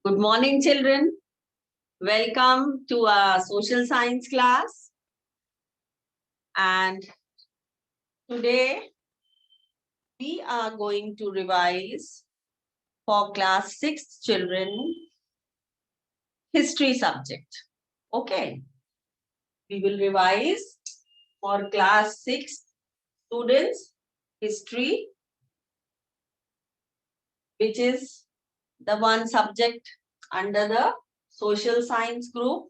Good morning, children. Welcome to our social science class. And today we are going to revise for class 6 children history subject. Okay. We will revise for class 6 students history, which is the one subject under the social science group.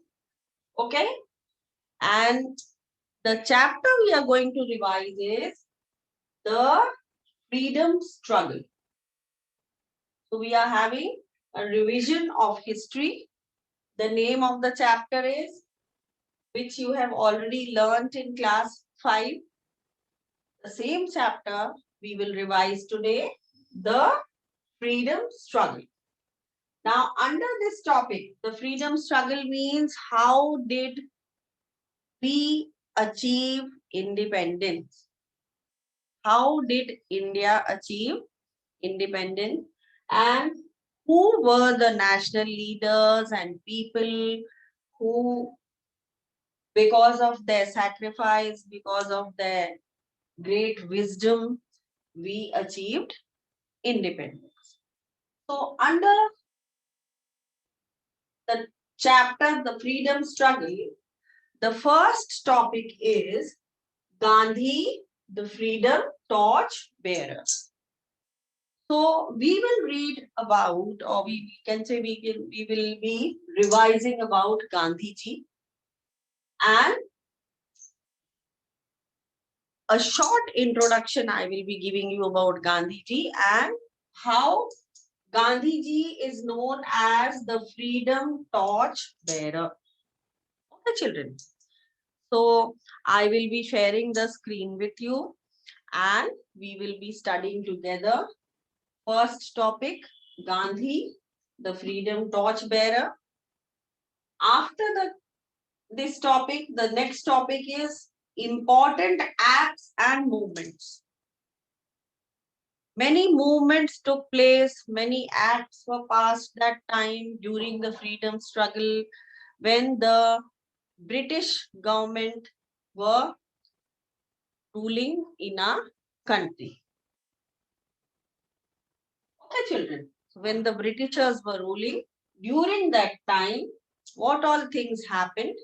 Okay. And the chapter we are going to revise is the freedom struggle. So we are having a revision of history. The name of the chapter is, which you have already learnt in class 5. The same chapter we will revise today, the freedom struggle. Now, under this topic, the freedom struggle means how did we achieve independence? How did India achieve independence? And who were the national leaders and people who, because of their sacrifice, because of their great wisdom, we achieved independence. So, under the chapter, The Freedom Struggle, the first topic is Gandhi, the Freedom Torch Bearer. So we will read about, or we can say we will be revising about Gandhi ji, and a short introduction I will be giving you about Gandhi ji and how Gandhi ji is known as the Freedom Torch Bearer. Okay, children. So I will be sharing the screen with you and we will be studying together. First topic, Gandhi, the Freedom Torch Bearer. After this topic, the next topic is important acts and movements. Many movements took place, many acts were passed that time during the freedom struggle when the British government were ruling in our country. Okay, children. So when the Britishers were ruling, during that time, what all things happened,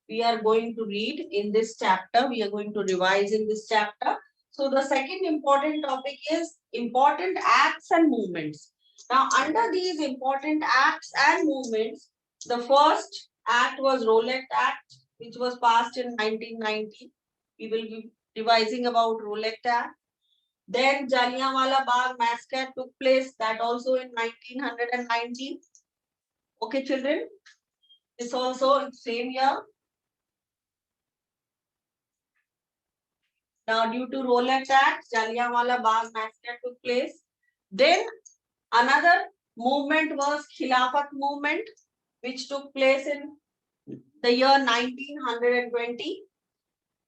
we are going to read in this chapter. We are going to revise in this chapter. So the second important topic is important acts and movements. Now, under these important acts and movements, the first act was Rowlatt Act, which was passed in 1990. We will be revising about Rowlatt Act. Then Jallianwala Bagh massacre took place, that also in 1919. Okay, children, this also same year. Now, due to Rowlatt Act, Jallianwala Bagh massacre took place. Then another movement was Khilafat movement, which took place in the year 1920.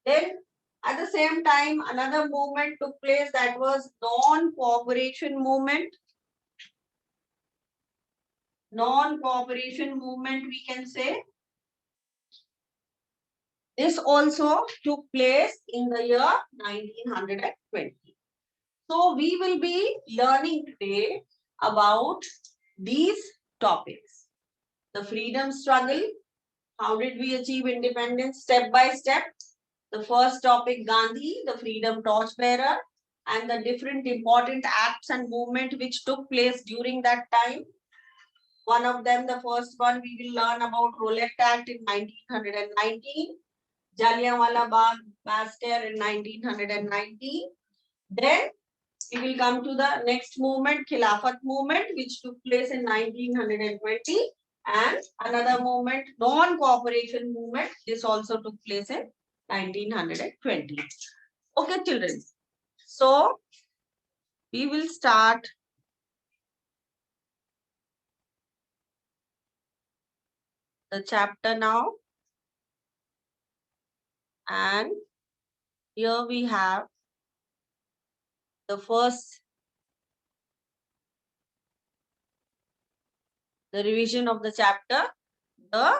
Then at the same time, another movement took place, that was non-cooperation movement. Non-cooperation movement, we can say. This also took place in the year 1920. So we will be learning today about these topics. The freedom struggle, how did we achieve independence step by step? The first topic, Gandhi, the freedom torch bearer, and the different important acts and movement which took place during that time. One of them, the first one, we will learn about Rowlatt Act in 1919. Jallianwala Bagh massacre in 1919. Then we will come to the next movement, Khilafat movement, which took place in 1920. And another movement, non-cooperation movement, this also took place in 1920. Okay, children. So we will start the chapter now. And here we have the first The revision of the chapter, the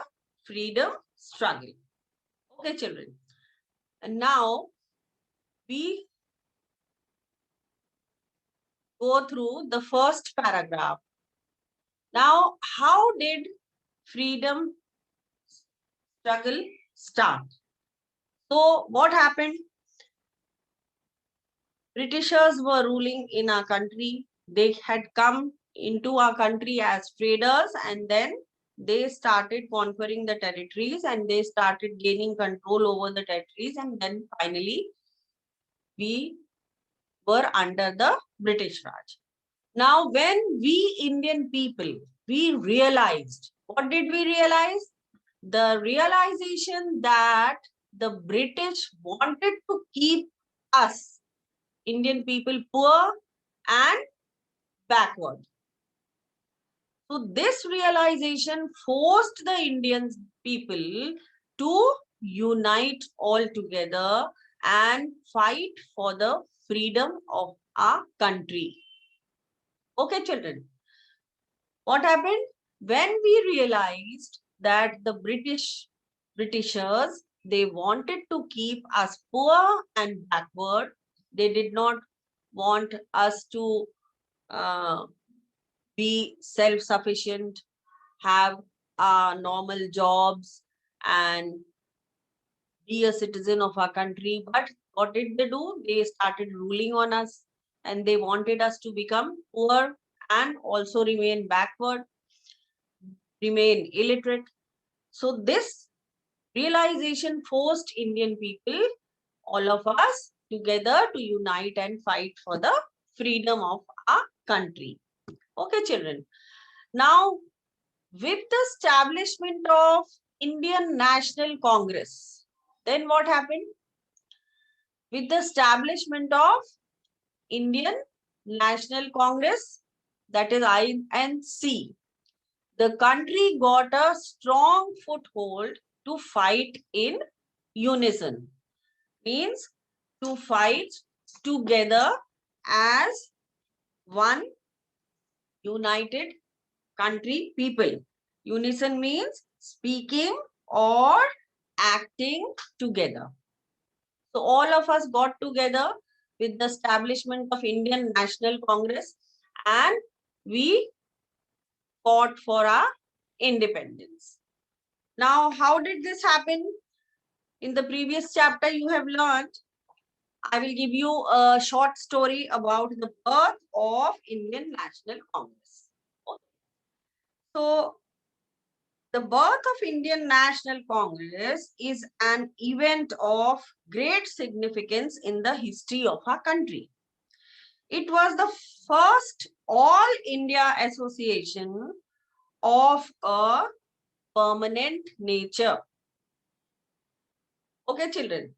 freedom struggle. Okay, children. And now we go through the first paragraph. Now, how did freedom struggle start? So, what happened? Britishers were ruling in our country. They had come into our country as traders, and then they started conquering the territories and they started gaining control over the territories, and then finally we were under the British Raj. Now, when we Indian people, we realized, what did we realize? The realization that the British wanted to keep us, Indian people, poor and backward. So this realization forced the Indian people to unite all together and fight for the freedom of our country. Okay, children. What happened? When we realized that the Britishers, they wanted to keep us poor and backward. They did not want us to be self-sufficient, have normal jobs, and be a citizen of our country. But what did they do? They started ruling on us, and they wanted us to become poor and also remain backward, remain illiterate. So this realization forced Indian people, all of us, together to unite and fight for the freedom of our country. Okay, children. Now, with the establishment of Indian National Congress, then what happened? With the establishment of Indian National Congress, that is INC, the country got a strong foothold to fight in unison. Means to fight together as one united country people. Unison means speaking or acting together. So all of us got together with the establishment of Indian National Congress and we fought for our independence. Now, how did this happen? In the previous chapter, you have learned, I will give you a short story about the birth of Indian National Congress. So, the birth of Indian National Congress is an event of great significance in the history of our country. It was the first All India Association of a permanent nature. Okay, children.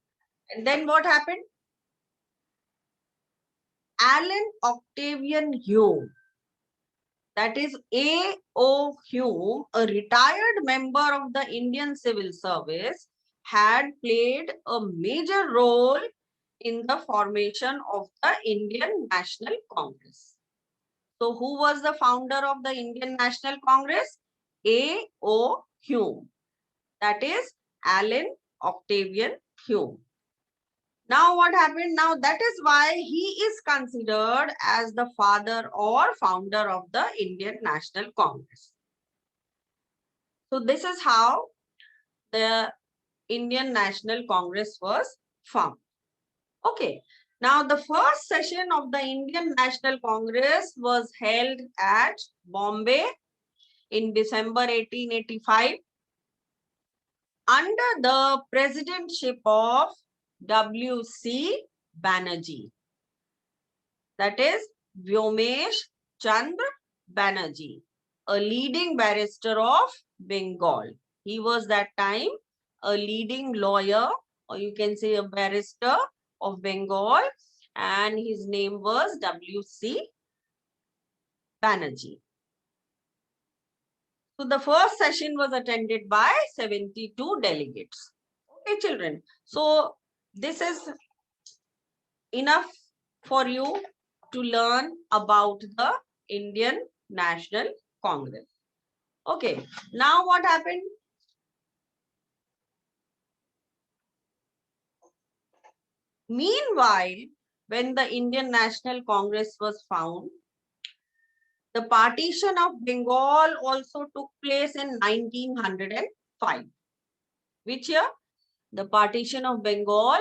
And then what happened? Allen Octavian Hume, that is A.O. Hume, a retired member of the Indian Civil Service, had played a major role in the formation of the Indian National Congress. So who was the founder of the Indian National Congress? A.O. Hume. That is Allen Octavian Hume. Now what happened? Now that is why he is considered as the father or founder of the Indian National Congress. So this is how the Indian National Congress was formed. Okay. Now the first session of the Indian National Congress was held at Bombay in December 1885 under the presidentship of W.C. Banerjee. That is Vyomesh Chandra Banerjee, a leading barrister of Bengal. He was that time a leading lawyer, or you can say a barrister of Bengal, and his name was W.C. Banerjee. So the first session was attended by 72 delegates. Okay, children. So this is enough for you to learn about the Indian National Congress. Okay, now what happened? Meanwhile, when the Indian National Congress was found, the partition of Bengal also took place in 1905. Which year? The partition of Bengal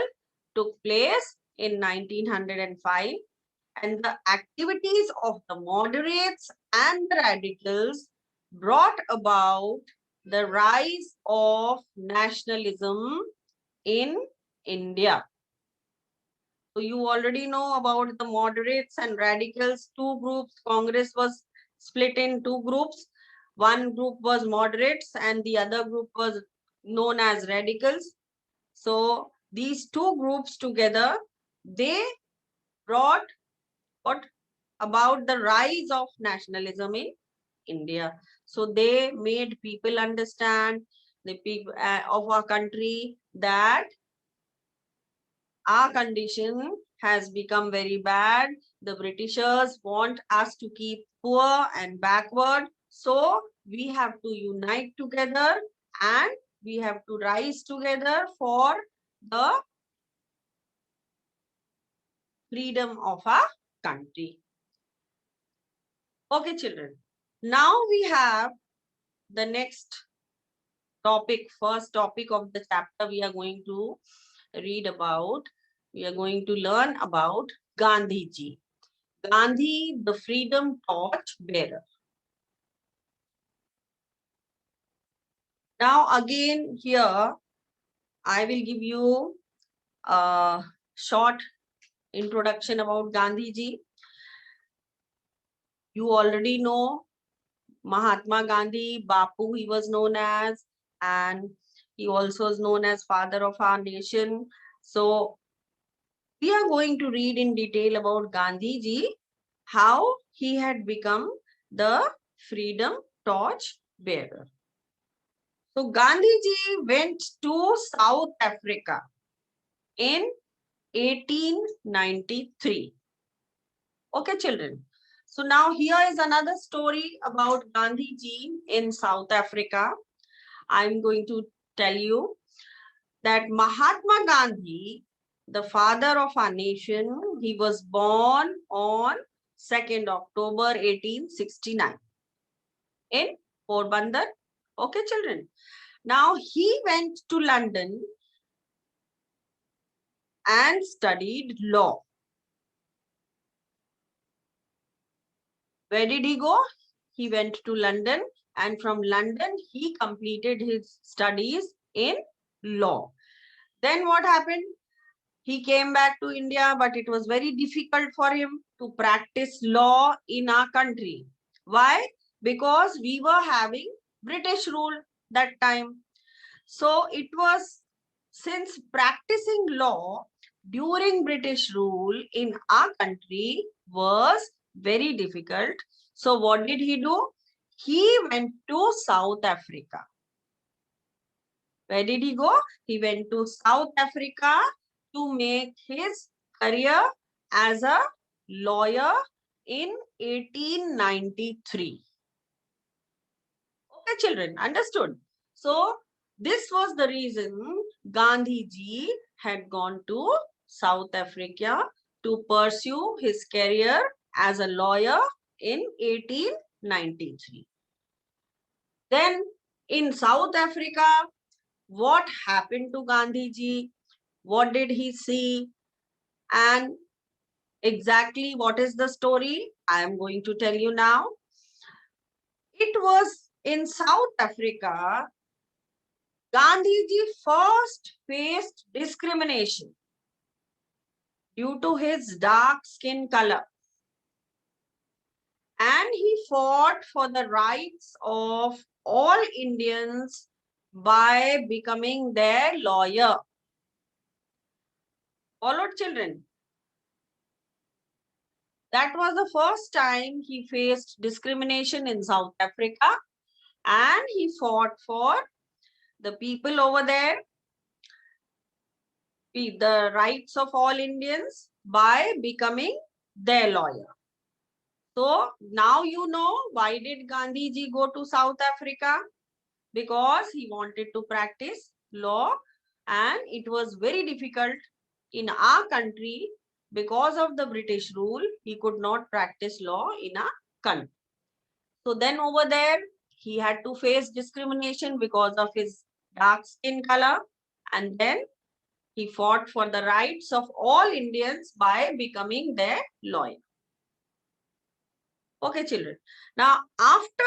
took place in 1905, and the activities of the moderates and the radicals brought about the rise of nationalism in India. So you already know about the moderates and radicals, two groups. Congress was split in two groups. One group was moderates and the other group was known as radicals. So these two groups together, they brought what about the rise of nationalism in India. So they made people understand, the people of our country, that our condition has become very bad. The Britishers want us to keep poor and backward. So we have to unite together and we have to rise together for the freedom of our country. Okay, children. Now we have the next topic, first topic of the chapter we are going to read about. We are going to learn about Gandhiji. Gandhi, the freedom torch bearer. Now again here, I will give you a short introduction about Gandhiji. You already know Mahatma Gandhi, Bapu he was known as, and he also is known as father of our nation. So we are going to read in detail about Gandhiji, how he had become the freedom torch bearer. So Gandhiji went to South Africa in 1893. Okay, children. So now here is another story about Gandhiji in South Africa. I'm going to tell you that Mahatma Gandhi, the father of our nation, he was born on 2nd October 1869 in Porbandar. Okay, children. Now he went to London and studied law. Where did he go? He went to London, and from London he completed his studies in law. Then what happened? He came back to India, but it was very difficult for him to practice law in our country. Why? Because we were having British rule that time. So it was, since practicing law during British rule in our country was very difficult. So what did he do? He went to South Africa. Where did he go? He went to South Africa to make his career as a lawyer in 1893. Okay, children, understood? So this was the reason Gandhiji had gone to South Africa to pursue his career as a lawyer in 1893. Then in South Africa, what happened to Gandhiji? What did he see? And exactly what is the story? I am going to tell you now. It was in South Africa, Gandhiji first faced discrimination due to his dark skin color. And he fought for the rights of all Indians by becoming their lawyer. Followed, children? That was the first time he faced discrimination in South Africa, and he fought for the people over there, the rights of all Indians by becoming their lawyer. So now you know why did Gandhi ji go to South Africa? Because he wanted to practice law, and it was very difficult in our country because of the British rule. He could not practice law in a country. So then over there, he had to face discrimination because of his dark skin color, and then he fought for the rights of all Indians by becoming their lawyer. Okay, children. Now, after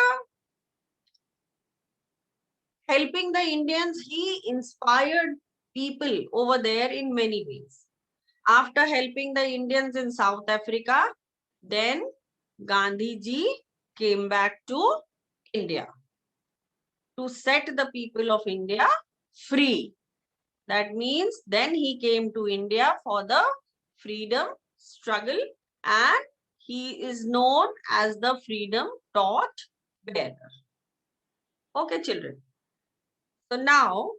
helping the Indians, he inspired people over there in many ways. After helping the Indians in South Africa, then Gandhi ji came back to India to set the people of India free. That means then he came to India for the freedom struggle, and he is known as the freedom torch bearer. Okay, children. So now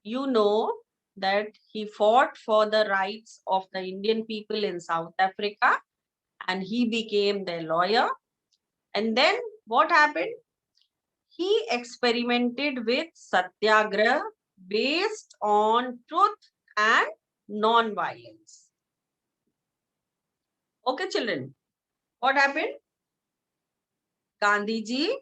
you know that he fought for the rights of the Indian people in South Africa, and he became their lawyer. And then what happened? He experimented with satyagraha based on truth and non-violence. Okay, children. What happened? Gandhi ji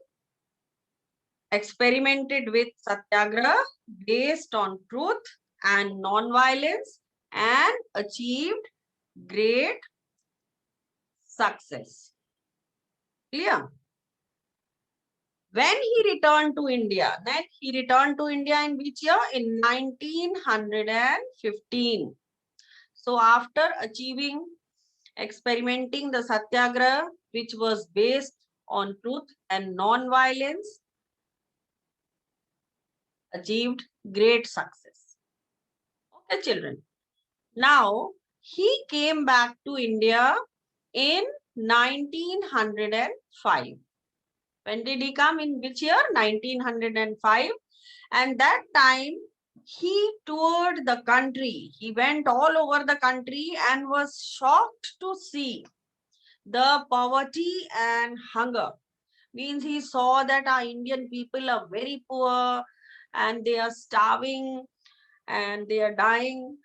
experimented with satyagraha based on truth and non-violence and achieved great success. Clear? When he returned to India, then he returned to India in which year? In 1915. So after achieving, experimenting the satyagraha, which was based on truth and non-violence, achieved great success. Okay, children. Now, he came back to India in 1905. When did he come? In which year? 1905. And that time, he toured the country. He went all over the country and was shocked to see the poverty and hunger. Means he saw that our Indian people are very poor and they are starving and they are dying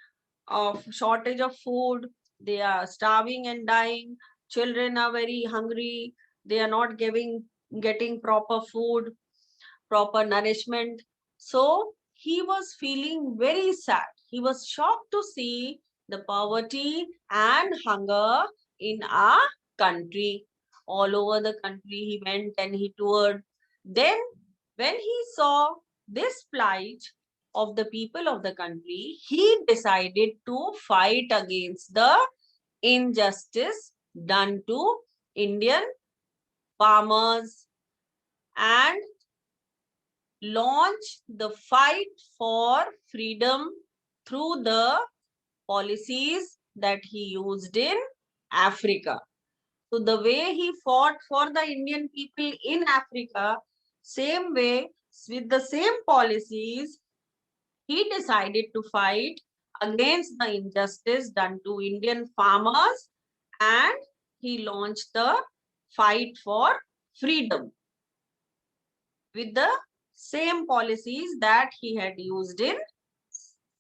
of shortage of food. They are starving and dying. Children are very hungry. They are not getting proper food, proper nourishment. So he was feeling very sad. He was shocked to see the poverty and hunger in our country. All over the country he went and he toured. Then when he saw this plight of the people of the country, he decided to fight against the injustice done to Indian farmers and launch the fight for freedom through the policies that he used in Africa. So the way he fought for the Indian people in Africa, same way, with the same policies, he decided to fight against the injustice done to Indian farmers, and he launched the fight for freedom with the same policies that he had used in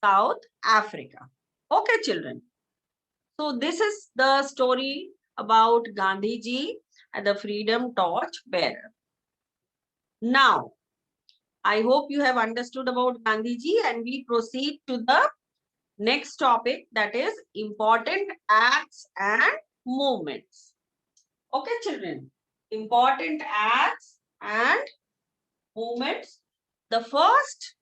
South Africa. Okay, children. So this is the story about Gandhi ji and the freedom torch bearer. Now, I hope you have understood about Gandhi ji, and we proceed to the next topic, that is important acts and movements. Okay, children. Important acts and movements. The first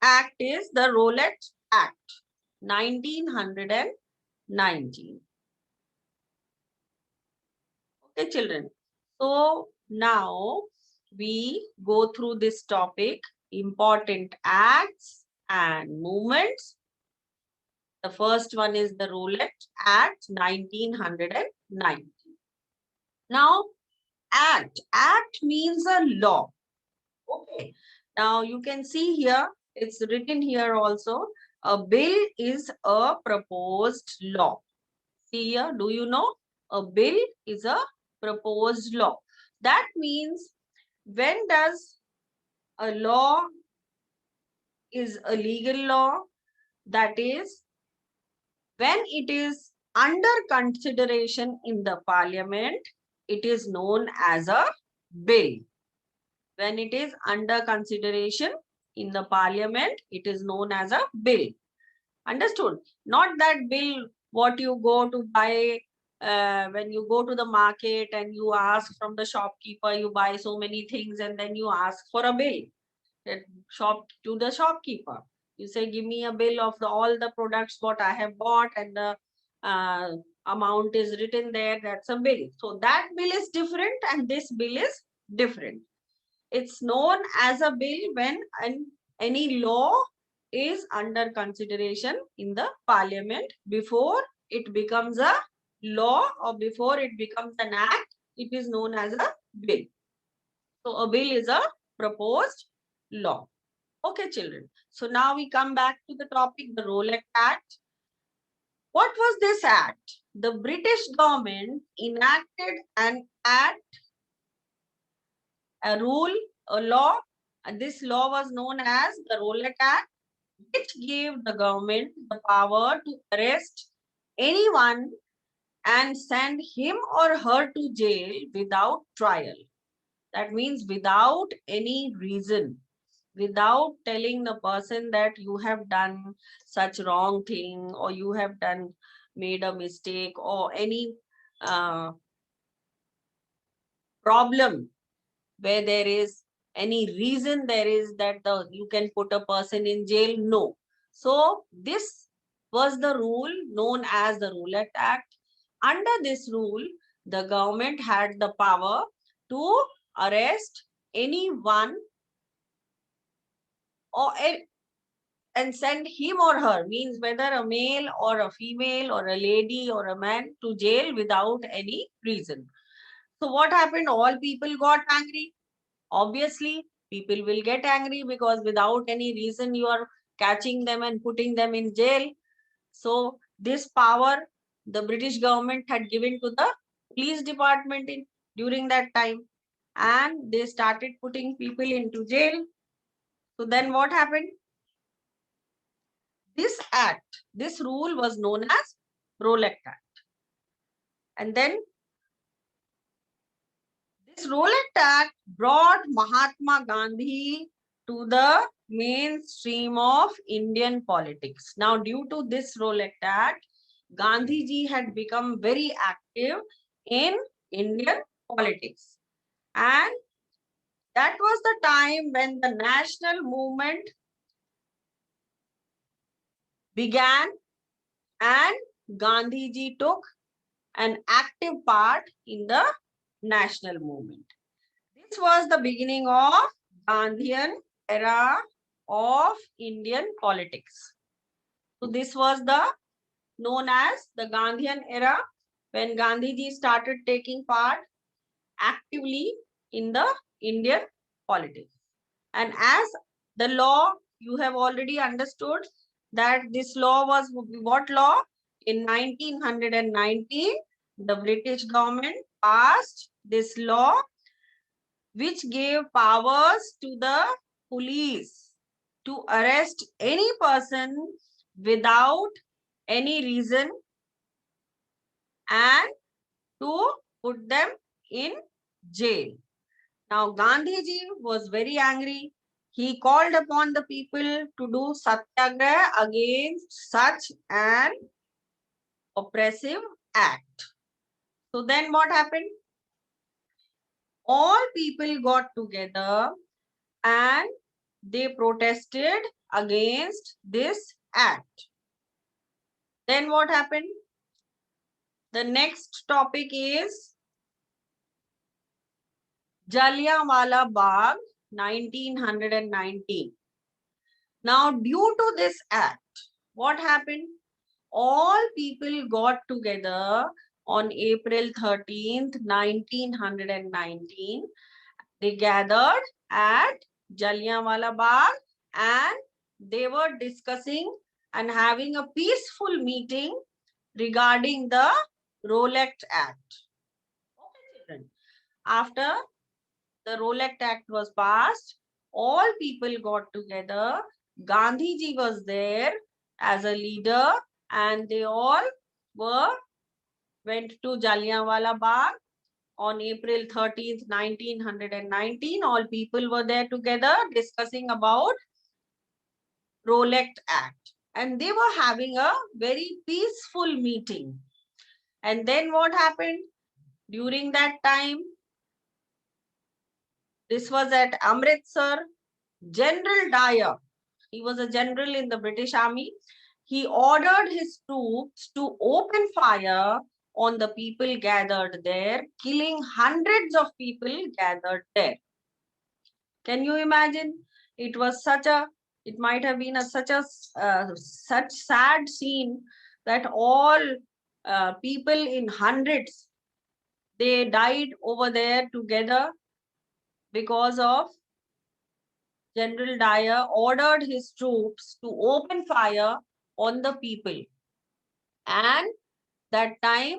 act is the Rowlatt Act, 1919. Okay, children. So now we go through this topic, important acts and movements. The first one is the Rowlatt Act, 1919. Now, act means a law. Okay. Now you can see here, it's written here also, a bill is a proposed law. See here, do you know? A bill is a proposed law. That means when does a law is a legal law? That is when it is under consideration in the parliament, it is known as a bill. When it is under consideration in the parliament, it is known as a bill. Understood? Not that bill what you go to buy when you go to the market and you ask from the shopkeeper, you buy so many things and then you ask for a bill. To the shopkeeper. You say, give me a bill of all the products what I have bought and the amount is written there. That's a bill. So that bill is different and this bill is different. It's known as a bill when any law is under consideration in the parliament before it becomes a law or before it becomes an act. It is known as a bill. So a bill is a proposed law. Okay, children. So now we come back to the topic, the Rowlatt Act. What was this act? The British government enacted an act, a rule, a law, and this law was known as the Rowlatt Act, which gave the government the power to arrest anyone and send him or her to jail without trial. That means without any reason, without telling the person that you have done such wrong thing or you have made a mistake or any problem where there is any reason there is that you can put a person in jail. No. So this was the rule known as the Rowlatt Act. Under this rule, the government had the power to arrest anyone or and send him or her, means whether a male or a female or a lady or a man, to jail without any reason. So what happened? All people got angry. Obviously, people will get angry because without any reason you are catching them and putting them in jail. So this power the British government had given to the police department during that time, and they started putting people into jail. So then what happened? This act, this rule was known as Rowlatt Act. And then this Rowlatt Act brought Mahatma Gandhi to the mainstream of Indian politics. Now, due to this Rowlatt Act, Gandhi ji had become very active in Indian politics. And that was the time when the national movement began and Gandhi ji took an active part in the national movement. This was the beginning of Gandhian era of Indian politics. So this was the known as the Gandhian era when Gandhiji started taking part actively in the Indian politics. And as the law, you have already understood that this law was what law? In 1919, the British government passed this law which gave powers to the police to arrest any person without any reason and to put them in jail. Now, Gandhiji was very angry. He called upon the people to do satyagraha against such an oppressive act. So then what happened? All people got together and they protested against this act. Then what happened? The next topic is Jallianwala Bagh 1919. Now, due to this act, what happened? All people got together on April 13th, 1919. They gathered at Jallianwala Bagh and they were discussing and having a peaceful meeting regarding the Rowlatt Act. Okay, children. After the Rowlatt Act was passed, all people got together. Gandhiji was there as a leader, and they all went to Jallianwala Bagh on April 13th, 1919. All people were there together discussing about Rowlatt Act, and they were having a very peaceful meeting. And then what happened during that time? This was at Amritsar. General Dyer, he was a general in the British Army. He ordered his troops to open fire on the people gathered there, killing hundreds of people gathered there. Can you imagine? It was it might have been such sad scene that all people in hundreds, they died over there together because of General Dyer ordered his troops to open fire on the people. And that time,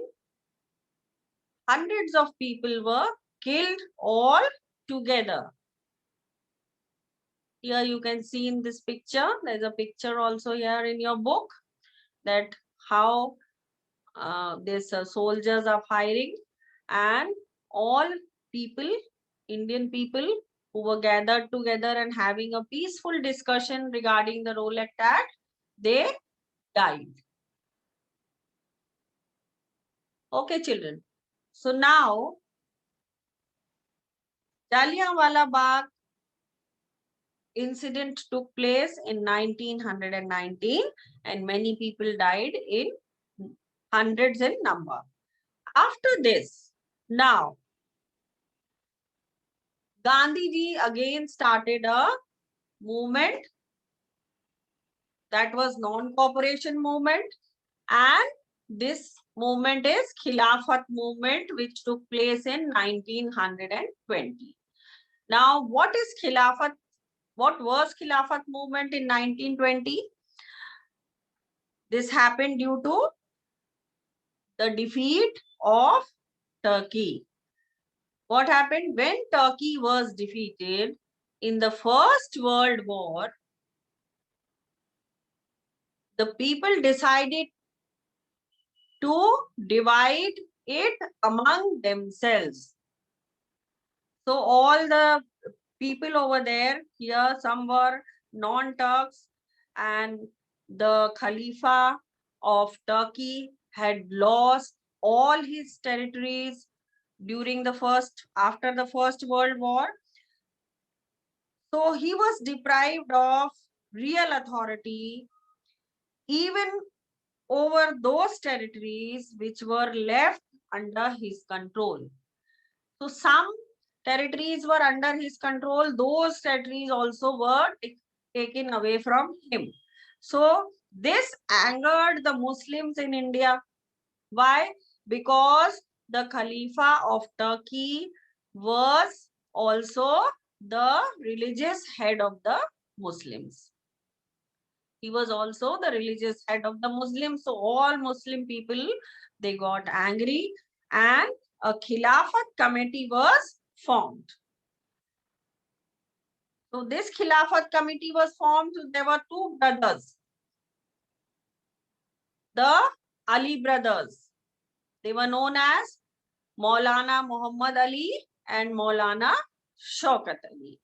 hundreds of people were killed all together. Here you can see in this picture, there's a picture also here in your book, that how these soldiers are firing, and all people, Indian people who were gathered together and having a peaceful discussion regarding the Rowlatt Act, they died. Okay, children. So now, Jallianwala Bagh incident took place in 1919, and many people died in hundreds in number. After this, now, Gandhiji again started a movement that was non-cooperation movement, and this movement is Khilafat movement, which took place in 1920. Now, what is Khilafat? What was Khilafat movement in 1920? This happened due to the defeat of Turkey. What happened when Turkey was defeated in the First World War? The people decided to divide it among themselves. So all the people over there, here some were non-Turks, and the Khalifa of Turkey had lost all his territories after the First World War. So he was deprived of real authority even over those territories which were left under his control. So some territories were under his control, those territories also were taken away from him. So this angered the Muslims in India. Why? Because the Khalifa of Turkey was also the religious head of the Muslims. He was also the religious head of the Muslims. So all Muslim people, they got angry, and a Khilafat committee was formed. So this Khilafat committee was formed. There were two brothers, the Ali brothers. They were known as Maulana Muhammad Ali and Maulana Shaukat Ali.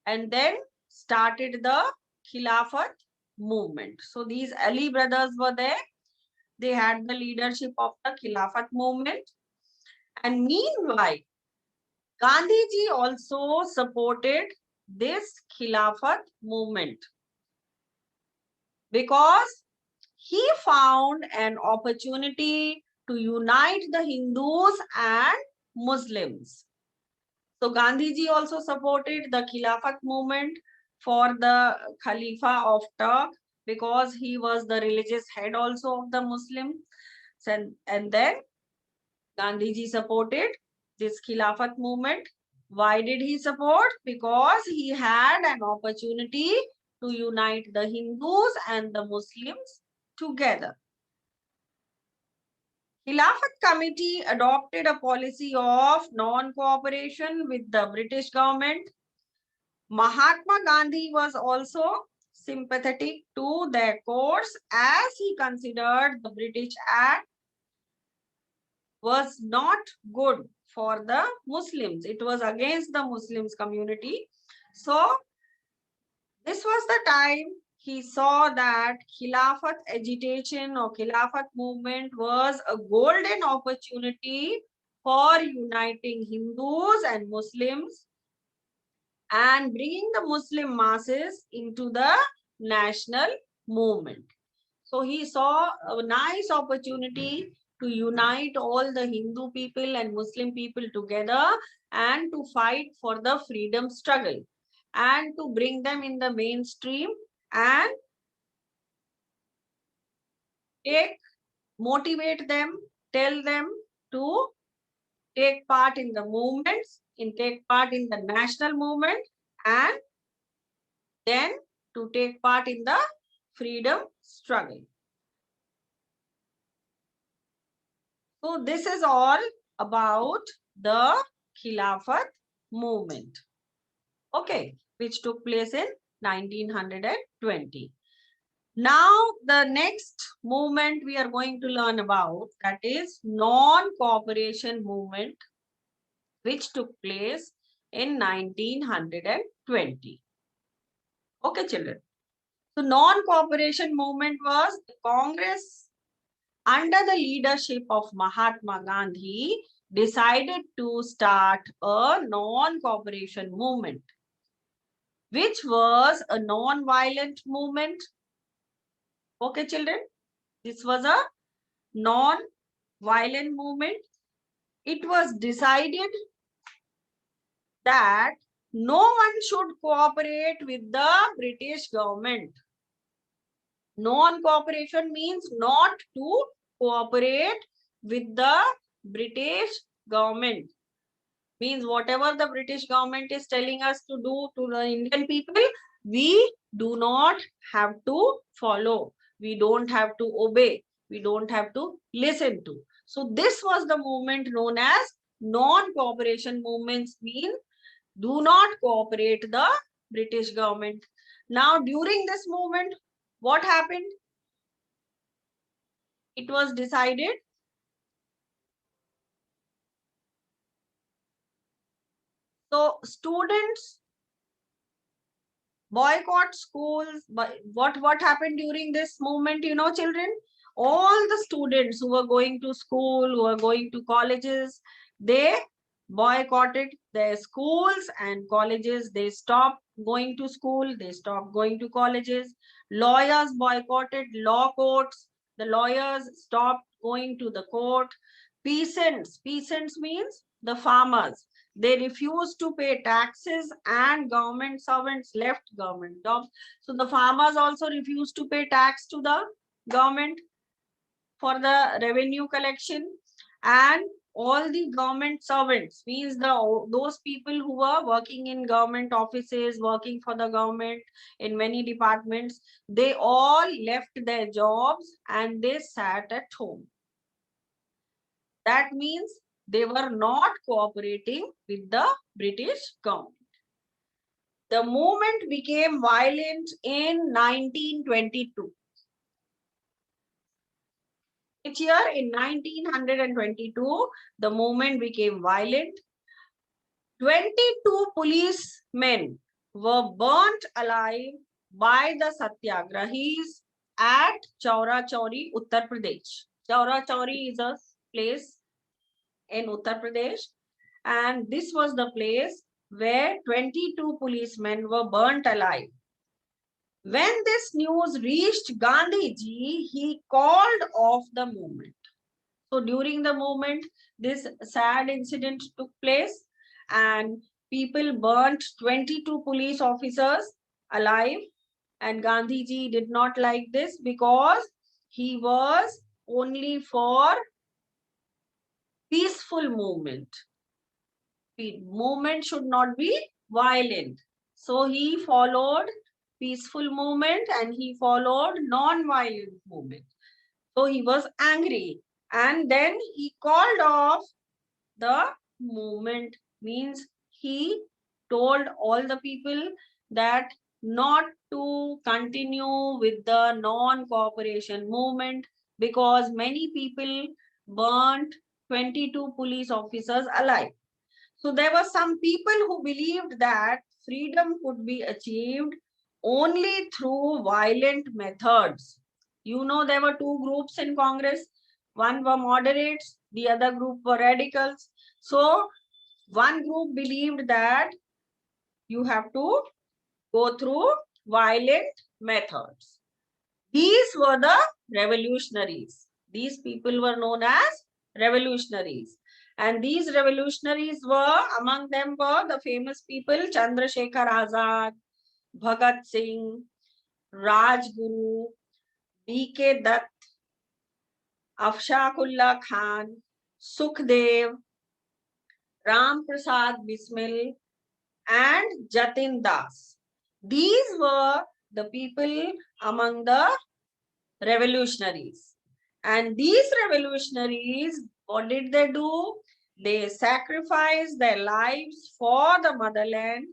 And then started the Khilafat movement. So these Ali brothers were there. They had the leadership of the Khilafat movement. And meanwhile, Gandhiji also supported this Khilafat movement because he found an opportunity to unite the Hindus and Muslims. So Gandhiji also supported the Khilafat movement for the Khalifa of Turk because he was the religious head also of the Muslims. And then Gandhiji supported this Khilafat movement. Why did he support? Because he had an opportunity to unite the Hindus and the Muslims together. Khilafat Committee adopted a policy of non-cooperation with the British government. Mahatma Gandhi was also sympathetic to their course as he considered the British Act was not good for the Muslims. It was against the Muslims community. So this was the time he saw that Khilafat agitation or Khilafat movement was a golden opportunity for uniting Hindus and Muslims and bringing the Muslim masses into the national movement. So he saw a nice opportunity to unite all the Hindu people and Muslim people together and to fight for the freedom struggle and to bring them in the mainstream and motivate them, tell them to take part in the movements, take part in the national movement, and then to take part in the freedom struggle. So this is all about the Khilafat movement, okay, which took place in 1920. Now, the next movement we are going to learn about, that is non-cooperation movement, which took place in 1920. Okay, children. So, non-cooperation movement was the Congress under the leadership of Mahatma Gandhi decided to start a non-cooperation movement, which was a non-violent movement. Okay, children, this was a non-violent movement. It was decided that no one should cooperate with the British government. Non-cooperation means not to cooperate with the British government. Means whatever the British government is telling us to do to the Indian people, we do not have to follow. We don't have to obey. We don't have to listen to. So this was the movement known as non-cooperation movements, mean do not cooperate the British government. Now during this movement, what happened? It was decided so students boycott schools. But what happened during this movement, you know, children? All the students who were going to school, who were going to colleges, they boycotted their schools and colleges. They stopped going to school, they stopped going to colleges. Lawyers boycotted law courts. The lawyers stopped going to the court. Peasants means the farmers, they refused to pay taxes and government servants left government jobs. So the farmers also refused to pay tax to the government for the revenue collection, and all the government servants means those people who were working in government offices, working for the government in many departments, they all left their jobs and they sat at home. That means they were not cooperating with the British government. The movement became violent in 1922. Each year in 1922, the movement became violent. 22 policemen were burnt alive by the Satyagrahis at Chaura Chauri, Uttar Pradesh. Chaura Chauri is a place in Uttar Pradesh, and this was the place where 22 policemen were burnt alive. When this news reached Gandhiji, he called off the movement. So during the movement, this sad incident took place and people burnt 22 police officers alive, and Gandhiji did not like this because he was only for peaceful movement. Movement should not be violent. So he followed peaceful movement and he followed non-violent movement. So he was angry And then he called off the movement, means he told all the people that not to continue with the non-cooperation movement because many people burnt 22 police officers alive. So there were some people who believed that freedom could be achieved only through violent methods. You know, there were two groups in Congress. One were moderates, the other group were radicals. So one group believed that you have to go through violent methods. These were the revolutionaries. These people were known as revolutionaries. And these revolutionaries were, among them were the famous people Chandrasekhar Azad, Bhagat Singh, Rajguru, B.K. Dutt, Afshaqullah Khan, Sukhdev, Ram Prasad Bismil, and Jatin Das. These were the people among the revolutionaries. And these revolutionaries, what did they do? They sacrificed their lives for the motherland.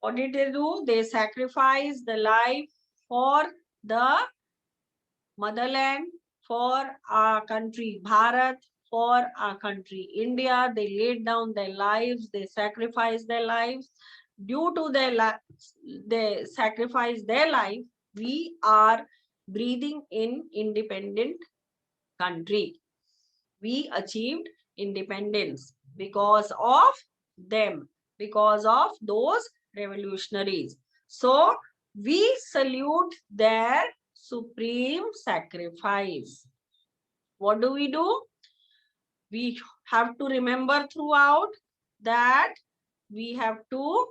What did they do? They sacrificed the life for the motherland, for our country, Bharat, for our country, India. They laid down their lives, they sacrificed their lives. Due to they sacrificed their life, we are breathing in independent country. We achieved independence because of them, because of those revolutionaries. So we salute their supreme sacrifice. What do? We have to remember throughout that we have to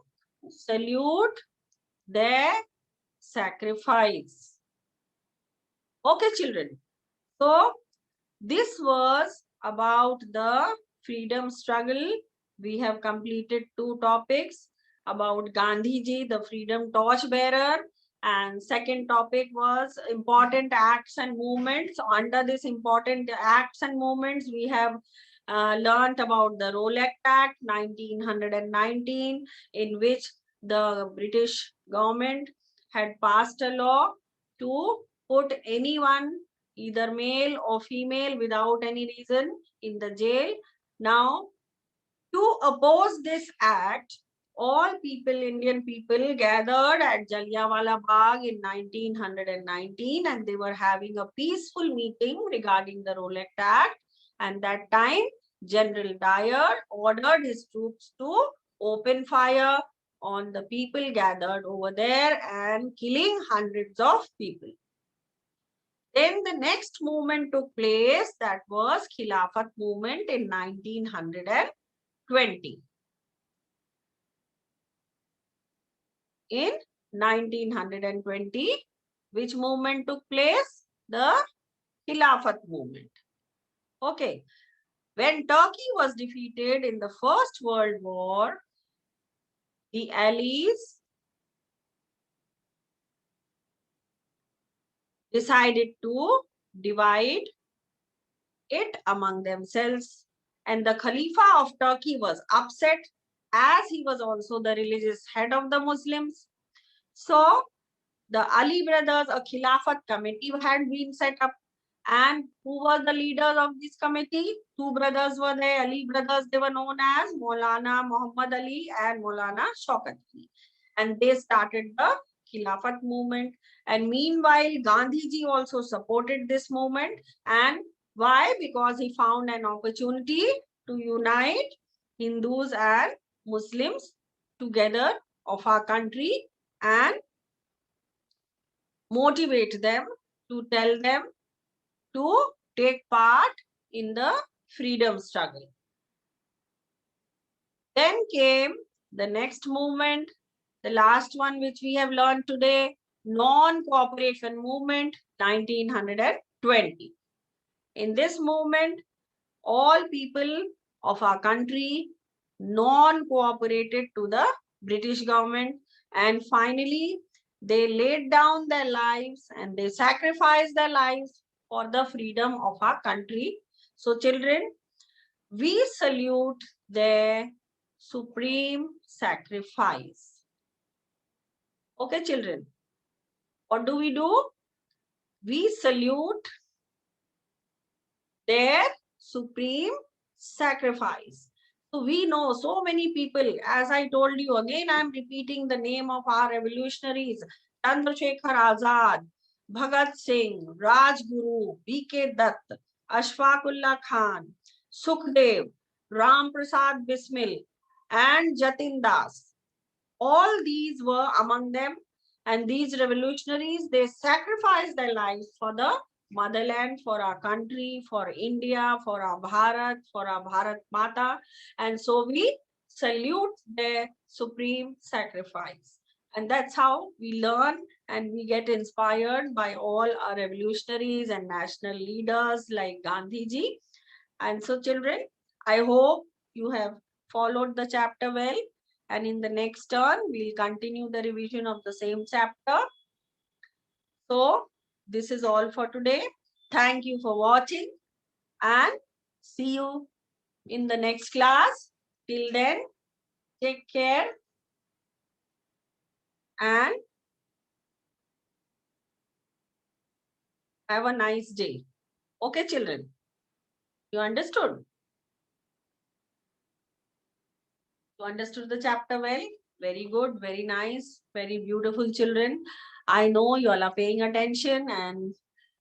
salute their sacrifice. Okay, children. So this was about the freedom struggle. We have completed two topics about Gandhiji, the freedom torch bearer, and second topic was important acts and movements. Under this important acts and movements, we have learnt about the Rowlatt Act 1919, in which the British government had passed a law to put anyone, either male or female, without any reason in the jail. Now, to oppose this act, all people, Indian people, gathered at Jallianwala Bagh in 1919, and they were having a peaceful meeting regarding the Rowlatt Act. And that time, General Dyer ordered his troops to open fire on the people gathered over there and killing hundreds of people. Then the next movement took place, that was Khilafat movement in 1920. In 1920, which movement took place? The Khilafat movement. Okay. When Turkey was defeated in the First World War, the Allies decided to divide it among themselves. And the Khalifa of Turkey was upset, as he was also the religious head of the Muslims. So the Ali brothers, a Khilafat committee had been set up. And who were the leaders of this committee? Two brothers were there, Ali brothers. They were known as Maulana Muhammad Ali and Maulana Shaukat Ali. And they started the Khilafat movement. And meanwhile, Gandhiji also supported this movement. And why? Because he found an opportunity to unite Hindus and Muslims together of our country and motivate them, to tell them to take part in the freedom struggle. Then came the next movement, the last one which we have learned today, non-cooperation movement, 1920. In this movement, all people of our country non-cooperated to the British government, and finally they laid down their lives and they sacrificed their lives for the freedom of our country. So children, we salute their supreme sacrifice. Okay, children. What do? We salute their supreme sacrifice. So we know so many people, as I told you, again I am repeating the name of our revolutionaries: Chandrasekhar Azad, Bhagat Singh, Rajguru, B.K. Dutt, Ashfaqullah Khan, Sukhdev, Ram Prasad Bismil, and Jatin Das. All these were among them, and these revolutionaries, they sacrificed their lives for the motherland, for our country, for India, for our Bharat Mata. And so we salute their supreme sacrifice. And that's how we learn and we get inspired by all our revolutionaries and national leaders like Gandhiji. And so children, I hope you have followed the chapter well. And in the next turn, we'll continue the revision of the same chapter. So this is all for today. Thank you for watching and see you in the next class. Till then, take care and have a nice day. Okay, children? You understood? You understood the chapter well? Very good, very nice, very beautiful children. I know you all are paying attention and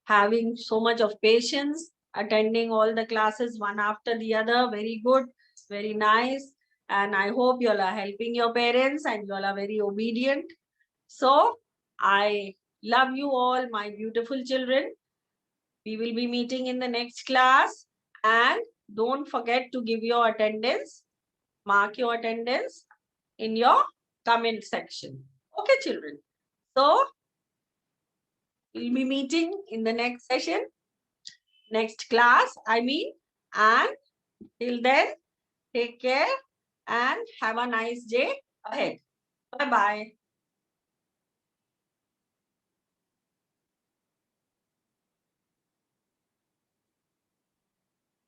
having so much of patience, attending all the classes one after the other. Very good, very nice. And I hope you all are helping your parents and you all are very obedient. So I love you all, my beautiful children. We will be meeting in the next class. And don't forget to give your attendance. Mark your attendance in your comment section. Okay, children. So, we'll be meeting in the next session, next class, and till then, take care and have a nice day ahead. Bye-bye.